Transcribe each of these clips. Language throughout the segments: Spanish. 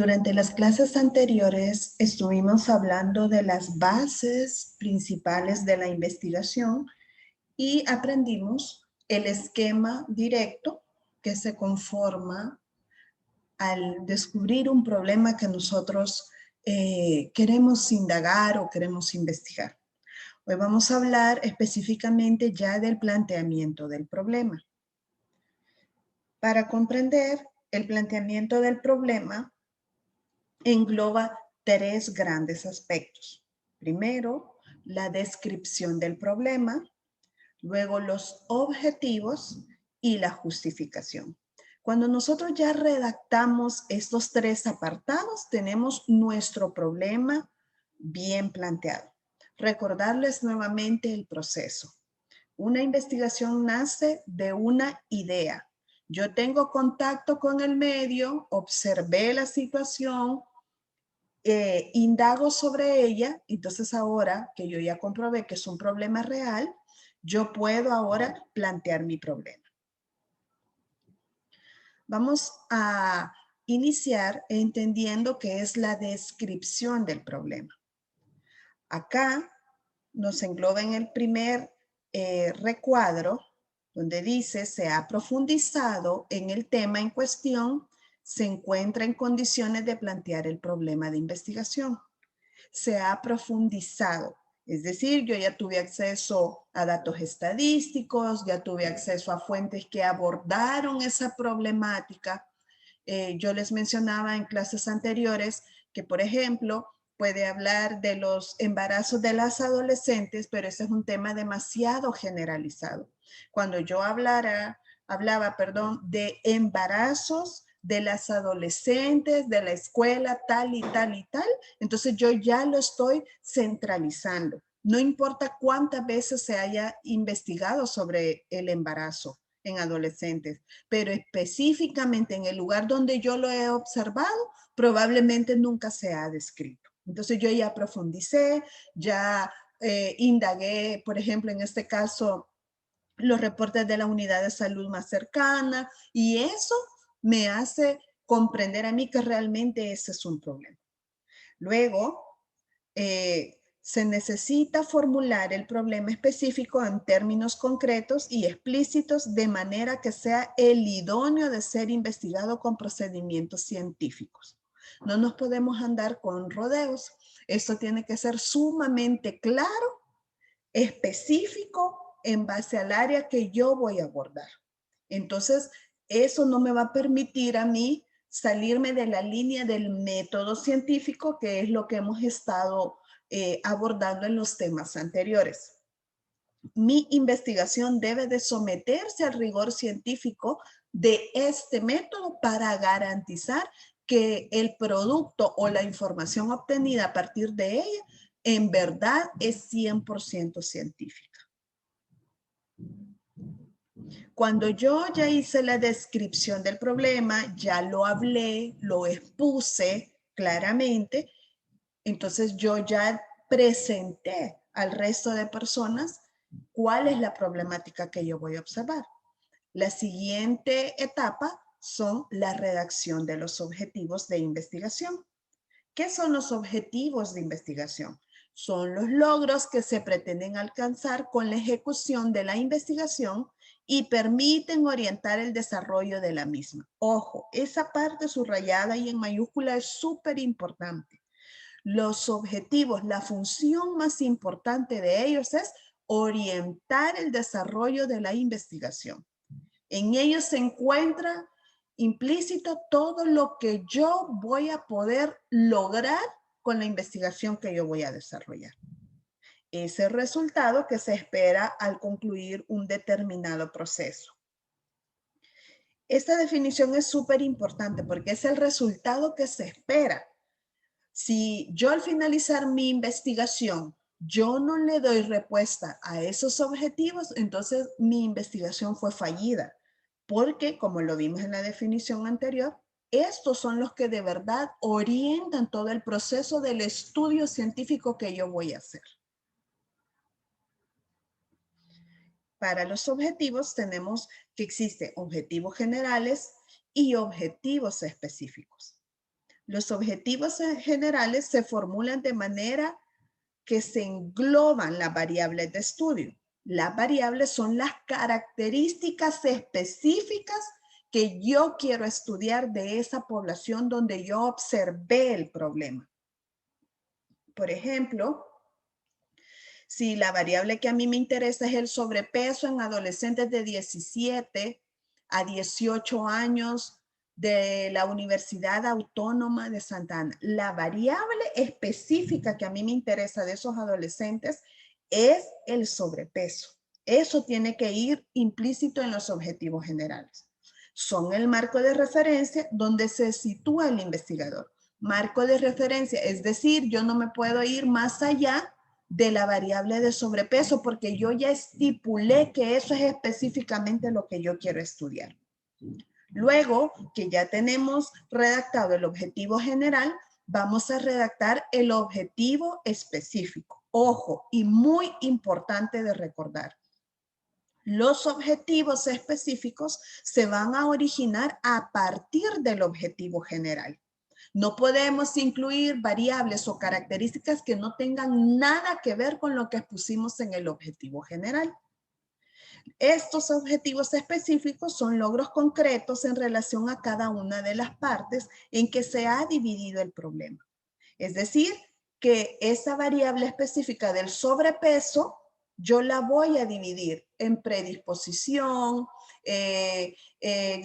Durante las clases anteriores estuvimos hablando de las bases principales de la investigación y aprendimos el esquema directo que se conforma al descubrir un problema que nosotros queremos indagar o queremos investigar. Hoy vamos a hablar específicamente ya del planteamiento del problema. Para comprender el planteamiento del problema, engloba tres grandes aspectos. Primero, la descripción del problema, luego los objetivos y la justificación. Cuando nosotros ya redactamos estos tres apartados, tenemos nuestro problema bien planteado. Recordarles nuevamente el proceso. Una investigación nace de una idea. Yo tengo contacto con el medio, observé la situación, indago sobre ella, entonces ahora que yo ya comprobé que es un problema real, yo puedo ahora plantear mi problema. Vamos a iniciar entendiendo qué es la descripción del problema. Acá nos engloba en el primer recuadro, donde dice se ha profundizado en el tema en cuestión, se encuentra en condiciones de plantear el problema de investigación. Se ha profundizado. Es decir, yo ya tuve acceso a datos estadísticos, ya tuve acceso a fuentes que abordaron esa problemática. Yo les mencionaba en clases anteriores que, por ejemplo, puede hablar de los embarazos de las adolescentes, pero ese es un tema demasiado generalizado. Cuando yo hablaba de embarazos de las adolescentes, de la escuela, tal y tal y tal, entonces yo ya lo estoy centralizando. No importa cuántas veces se haya investigado sobre el embarazo en adolescentes, pero específicamente en el lugar donde yo lo he observado, probablemente nunca se ha descrito. Entonces yo ya profundicé, ya indagué, por ejemplo, en este caso, los reportes de la unidad de salud más cercana, y eso me hace comprender a mí que realmente ese es un problema. Luego, se necesita formular el problema específico en términos concretos y explícitos de manera que sea el idóneo de ser investigado con procedimientos científicos. No nos podemos andar con rodeos. Esto tiene que ser sumamente claro, específico, en base al área que yo voy a abordar. Entonces, eso no me va a permitir a mí salirme de la línea del método científico, que es lo que hemos estado abordando en los temas anteriores. Mi investigación debe de someterse al rigor científico de este método para garantizar que el producto o la información obtenida a partir de ella en verdad es 100% científica. Cuando yo ya hice la descripción del problema, ya lo hablé, lo expuse claramente, entonces yo ya presenté al resto de personas cuál es la problemática que yo voy a observar. La siguiente etapa son la redacción de los objetivos de investigación. ¿Qué son los objetivos de investigación? Son los logros que se pretenden alcanzar con la ejecución de la investigación y permiten orientar el desarrollo de la misma. Ojo, esa parte subrayada y en mayúscula es súper importante. Los objetivos, la función más importante de ellos es orientar el desarrollo de la investigación. En ellos se encuentra implícito todo lo que yo voy a poder lograr con la investigación que yo voy a desarrollar. Ese resultado que se espera al concluir un determinado proceso. Esta definición es súper importante porque es el resultado que se espera. Si yo al finalizar mi investigación, yo no le doy respuesta a esos objetivos, entonces mi investigación fue fallida. Porque, como lo vimos en la definición anterior, estos son los que de verdad orientan todo el proceso del estudio científico que yo voy a hacer. Para los objetivos tenemos que existen objetivos generales y objetivos específicos. Los objetivos generales se formulan de manera que se engloban las variables de estudio. Las variables son las características específicas que yo quiero estudiar de esa población donde yo observé el problema. Por ejemplo, si la variable que a mí me interesa es el sobrepeso en adolescentes de 17 a 18 años de la Universidad Autónoma de Santa Ana, la variable específica que a mí me interesa de esos adolescentes es el sobrepeso. Eso tiene que ir implícito en los objetivos generales. Son el marco de referencia donde se sitúa el investigador. Marco de referencia, es decir, yo no me puedo ir más allá de la variable de sobrepeso porque yo ya estipulé que eso es específicamente lo que yo quiero estudiar. Luego que ya tenemos redactado el objetivo general, vamos a redactar el objetivo específico. Ojo, y muy importante de recordar, los objetivos específicos se van a originar a partir del objetivo general. No podemos incluir variables o características que no tengan nada que ver con lo que expusimos en el objetivo general. Estos objetivos específicos son logros concretos en relación a cada una de las partes en que se ha dividido el problema. Es decir, que esa variable específica del sobrepeso, yo la voy a dividir en predisposición,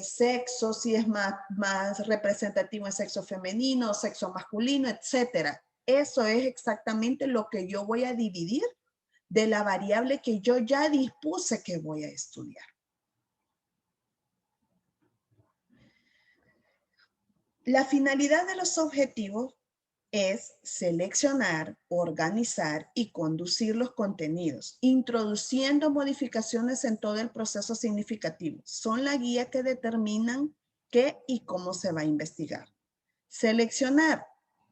sexo, si es más representativo en sexo femenino, sexo masculino, etc. Eso es exactamente lo que yo voy a dividir de la variable que yo ya dispuse que voy a estudiar. La finalidad de los objetivos es seleccionar, organizar y conducir los contenidos, introduciendo modificaciones en todo el proceso significativo. Son la guía que determinan qué y cómo se va a investigar. Seleccionar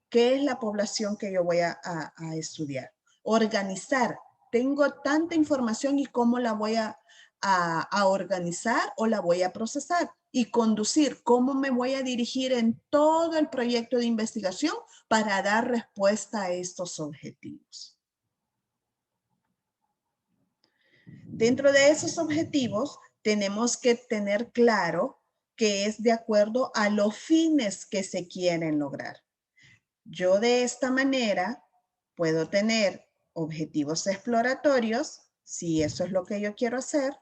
qué es la población que yo voy a estudiar. Organizar, tengo tanta información y cómo la voy a organizar o la voy a procesar. Y conducir, cómo me voy a dirigir en todo el proyecto de investigación para dar respuesta a estos objetivos. Dentro de esos objetivos, tenemos que tener claro que es de acuerdo a los fines que se quieren lograr. Yo de esta manera puedo tener objetivos exploratorios, si eso es lo que yo quiero hacer,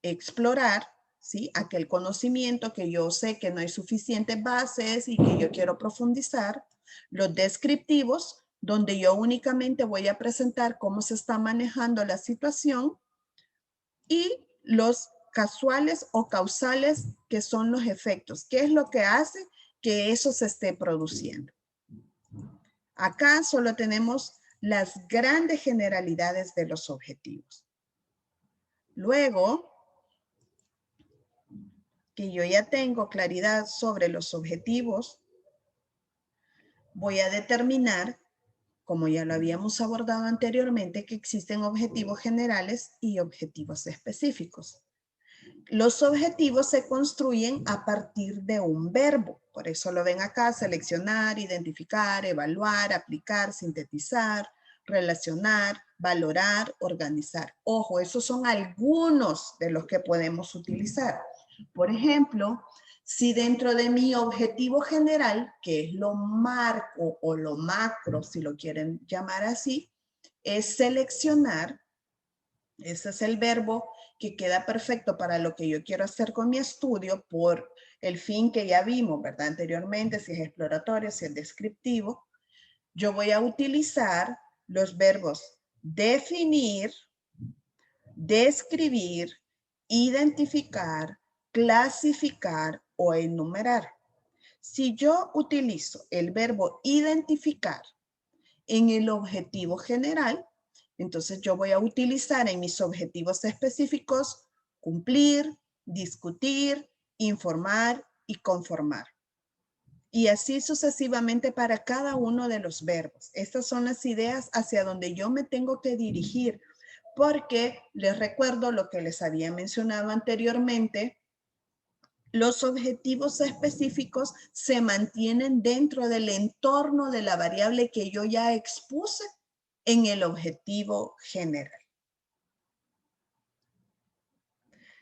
explorar, ¿sí? Aquel conocimiento que yo sé que no hay suficientes bases y que yo quiero profundizar. Los descriptivos, donde yo únicamente voy a presentar cómo se está manejando la situación. Y los casuales o causales, que son los efectos. ¿Qué es lo que hace que eso se esté produciendo? Acá solo tenemos las grandes generalidades de los objetivos. Luego, que yo ya tengo claridad sobre los objetivos, voy a determinar, como ya lo habíamos abordado anteriormente, que existen objetivos generales y objetivos específicos. Los objetivos se construyen a partir de un verbo. Por eso lo ven acá: seleccionar, identificar, evaluar, aplicar, sintetizar, relacionar, valorar, organizar. Ojo, esos son algunos de los que podemos utilizar. Por ejemplo, si dentro de mi objetivo general, que es lo marco o lo macro, si lo quieren llamar así, es seleccionar, ese es el verbo que queda perfecto para lo que yo quiero hacer con mi estudio por el fin que ya vimos, ¿verdad? Anteriormente, si es exploratorio, si es descriptivo. Yo voy a utilizar los verbos definir, describir, identificar, clasificar o enumerar. Si yo utilizo el verbo identificar en el objetivo general, entonces yo voy a utilizar en mis objetivos específicos cumplir, discutir, informar y conformar. Y así sucesivamente para cada uno de los verbos. Estas son las ideas hacia donde yo me tengo que dirigir, porque les recuerdo lo que les había mencionado anteriormente, Los objetivos específicos se mantienen dentro del entorno de la variable que yo ya expuse en el objetivo general.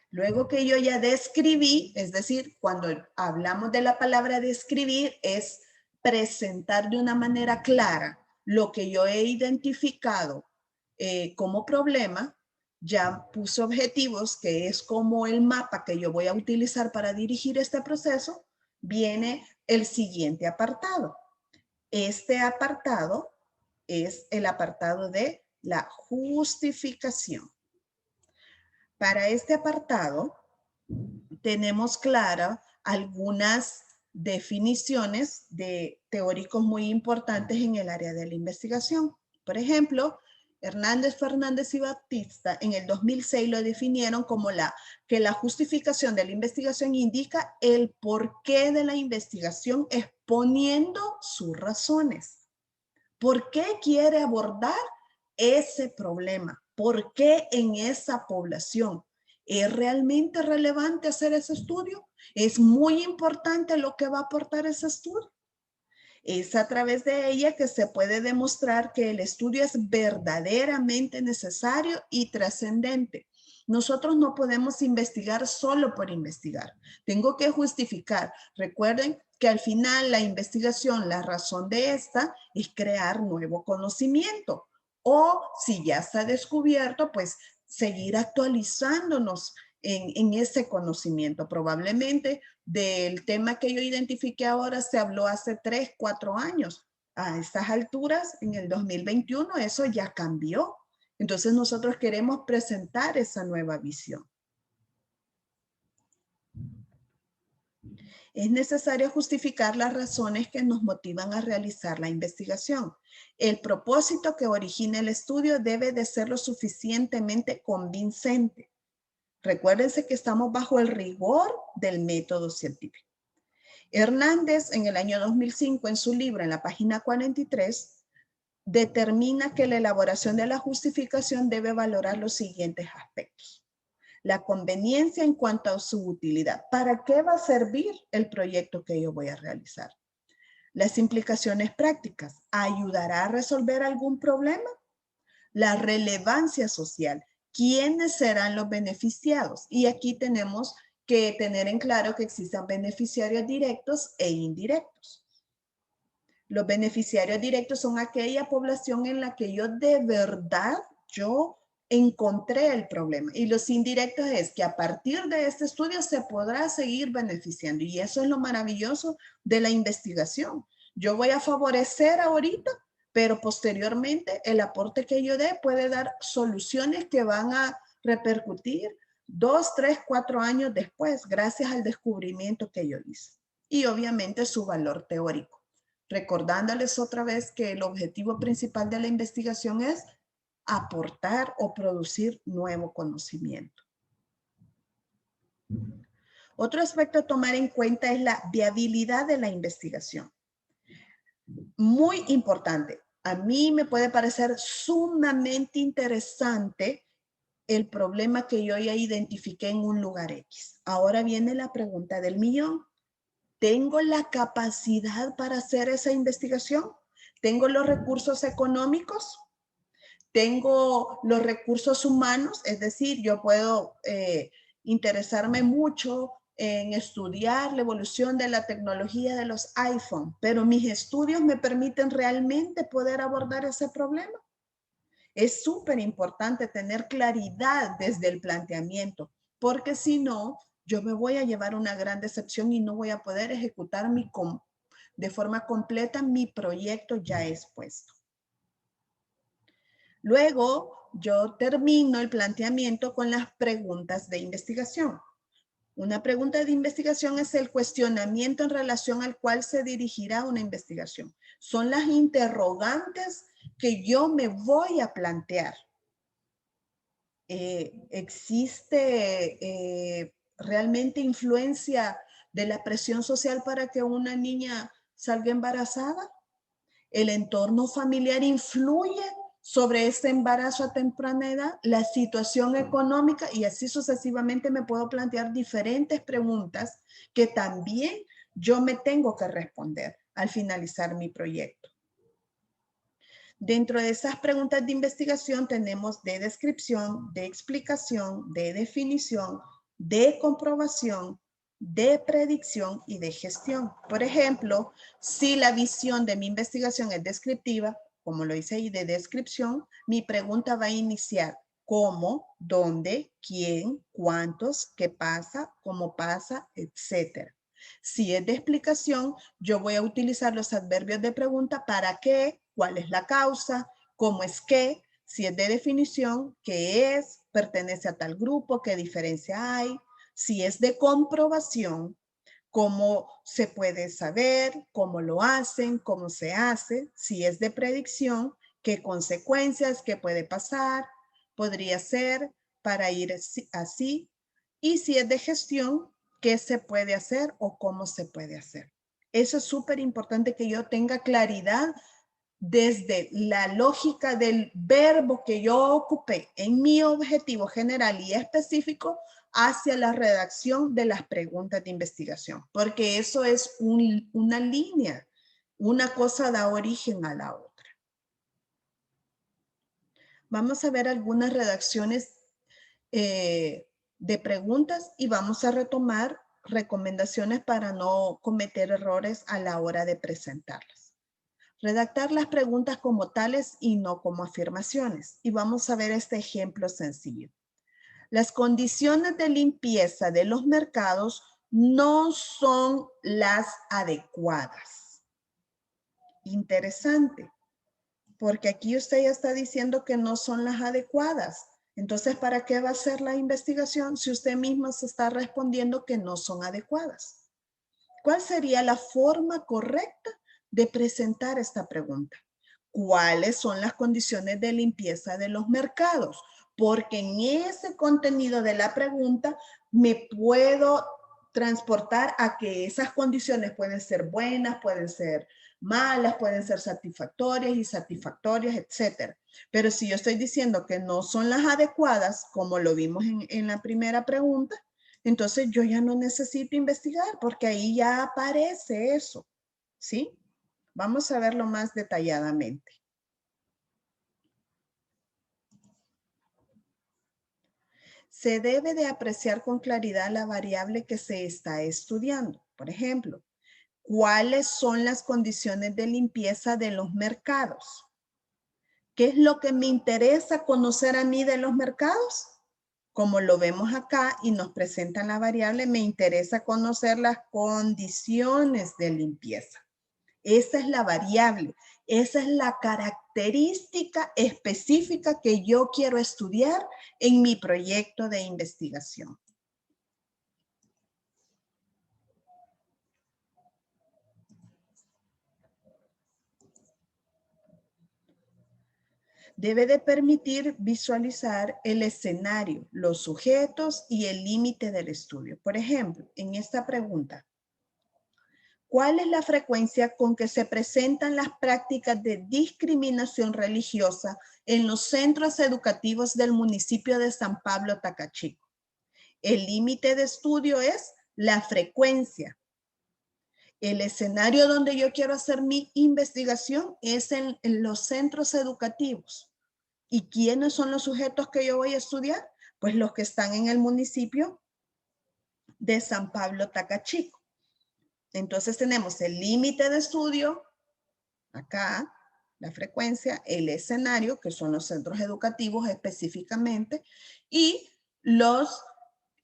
Luego que yo ya describí, es decir, cuando hablamos de la palabra describir, es presentar de una manera clara lo que yo he identificado como problema. Ya puse objetivos, que es como el mapa que yo voy a utilizar para dirigir este proceso. Viene el siguiente apartado. Este apartado es el apartado de la justificación. Para este apartado tenemos claras algunas definiciones de teóricos muy importantes en el área de la investigación. Por ejemplo, Hernández, Fernández y Batista en el 2006 lo definieron como que la justificación de la investigación indica el porqué de la investigación exponiendo sus razones. ¿Por qué quiere abordar ese problema? ¿Por qué en esa población? ¿Es realmente relevante hacer ese estudio? ¿Es muy importante lo que va a aportar ese estudio? Es a través de ella que se puede demostrar que el estudio es verdaderamente necesario y trascendente. Nosotros no podemos investigar solo por investigar. Tengo que justificar. Recuerden que al final la investigación, la razón de esta es crear nuevo conocimiento. O si ya está descubierto, pues seguir actualizándonos en ese conocimiento. Probablemente del tema que yo identifiqué ahora se habló hace 3, 4 años. A estas alturas, en el 2021, eso ya cambió. Entonces nosotros queremos presentar esa nueva visión. Es necesario justificar las razones que nos motivan a realizar la investigación. El propósito que origina el estudio debe de ser lo suficientemente convincente. Recuérdense que estamos bajo el rigor del método científico. Hernández, en el año 2005, en su libro, en la página 43, determina que la elaboración de la justificación debe valorar los siguientes aspectos. La conveniencia en cuanto a su utilidad. ¿Para qué va a servir el proyecto que yo voy a realizar? Las implicaciones prácticas. ¿Ayudará a resolver algún problema? La relevancia social. ¿Quiénes serán los beneficiados? Y aquí tenemos que tener en claro que existen beneficiarios directos e indirectos. Los beneficiarios directos son aquella población en la que yo de verdad, yo encontré el problema. Y los indirectos es que a partir de este estudio se podrá seguir beneficiando. Y eso es lo maravilloso de la investigación. Yo voy a favorecer ahorita, pero posteriormente el aporte que yo dé puede dar soluciones que van a repercutir 2, 3, 4 años después, gracias al descubrimiento que yo hice. Y obviamente su valor teórico. Recordándoles otra vez que el objetivo principal de la investigación es aportar o producir nuevo conocimiento. Otro aspecto a tomar en cuenta es la viabilidad de la investigación. Muy importante. A mí me puede parecer sumamente interesante el problema que yo ya identifiqué en un lugar X. Ahora viene la pregunta del millón. ¿Tengo la capacidad para hacer esa investigación? ¿Tengo los recursos económicos? ¿Tengo los recursos humanos? Es decir, yo puedo interesarme mucho en estudiar la evolución de la tecnología de los iPhone, pero mis estudios me permiten realmente poder abordar ese problema. Es súper importante tener claridad desde el planteamiento, porque si no, yo me voy a llevar una gran decepción y no voy a poder ejecutar de forma completa mi proyecto ya expuesto. Luego, yo termino el planteamiento con las preguntas de investigación. Una pregunta de investigación es el cuestionamiento en relación al cual se dirigirá una investigación. Son las interrogantes que yo me voy a plantear. ¿Existe realmente influencia de la presión social para que una niña salga embarazada? ¿El entorno familiar influye sobre este embarazo a temprana edad, la situación económica, y así sucesivamente me puedo plantear diferentes preguntas que también yo me tengo que responder al finalizar mi proyecto. Dentro de esas preguntas de investigación tenemos de descripción, de explicación, de definición, de comprobación, de predicción y de gestión. Por ejemplo, si la visión de mi investigación es descriptiva, como lo hice ahí de descripción, mi pregunta va a iniciar cómo, dónde, quién, cuántos, qué pasa, cómo pasa, etc. Si es de explicación, yo voy a utilizar los adverbios de pregunta para qué, cuál es la causa, cómo es qué. Si es de definición, qué es, pertenece a tal grupo, qué diferencia hay. Si es de comprobación, cómo se puede saber, cómo lo hacen, cómo se hace. Si es de predicción, qué consecuencias, qué puede pasar, podría ser para ir así. Y si es de gestión, qué se puede hacer o cómo se puede hacer. Eso es súper importante que yo tenga claridad desde la lógica del verbo que yo ocupé en mi objetivo general y específico hacia la redacción de las preguntas de investigación, porque eso es una línea, una cosa da origen a la otra. Vamos a ver algunas redacciones de preguntas y vamos a retomar recomendaciones para no cometer errores a la hora de presentarlas. Redactar las preguntas como tales y no como afirmaciones. Y vamos a ver este ejemplo sencillo. Las condiciones de limpieza de los mercados no son las adecuadas. Interesante, porque aquí usted ya está diciendo que no son las adecuadas. Entonces, ¿para qué va a ser la investigación si usted mismo se está respondiendo que no son adecuadas? ¿Cuál sería la forma correcta de presentar esta pregunta? ¿Cuáles son las condiciones de limpieza de los mercados? Porque en ese contenido de la pregunta me puedo transportar a que esas condiciones pueden ser buenas, pueden ser malas, pueden ser satisfactorias, insatisfactorias, etc. Pero si yo estoy diciendo que no son las adecuadas, como lo vimos en la primera pregunta, entonces yo ya no necesito investigar porque ahí ya aparece eso, ¿sí? Vamos a verlo más detalladamente. Se debe de apreciar con claridad la variable que se está estudiando. Por ejemplo, ¿cuáles son las condiciones de limpieza de los mercados? ¿Qué es lo que me interesa conocer a mí de los mercados? Como lo vemos acá y nos presentan la variable, me interesa conocer las condiciones de limpieza. Esa es la variable, esa es la característica específica que yo quiero estudiar en mi proyecto de investigación. Debe de permitir visualizar el escenario, los sujetos y el límite del estudio. Por ejemplo, en esta pregunta, ¿cuál es la frecuencia con que se presentan las prácticas de discriminación religiosa en los centros educativos del municipio de San Pablo, Tacachico? El límite de estudio es la frecuencia. El escenario donde yo quiero hacer mi investigación es en los centros educativos. ¿Y quiénes son los sujetos que yo voy a estudiar? Pues los que están en el municipio de San Pablo, Tacachico. Entonces tenemos el límite de estudio, acá, la frecuencia, el escenario, que son los centros educativos específicamente, y los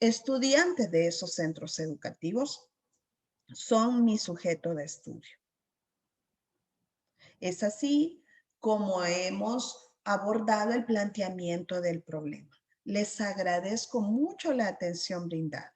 estudiantes de esos centros educativos son mi sujeto de estudio. Es así como hemos abordado el planteamiento del problema. Les agradezco mucho la atención brindada.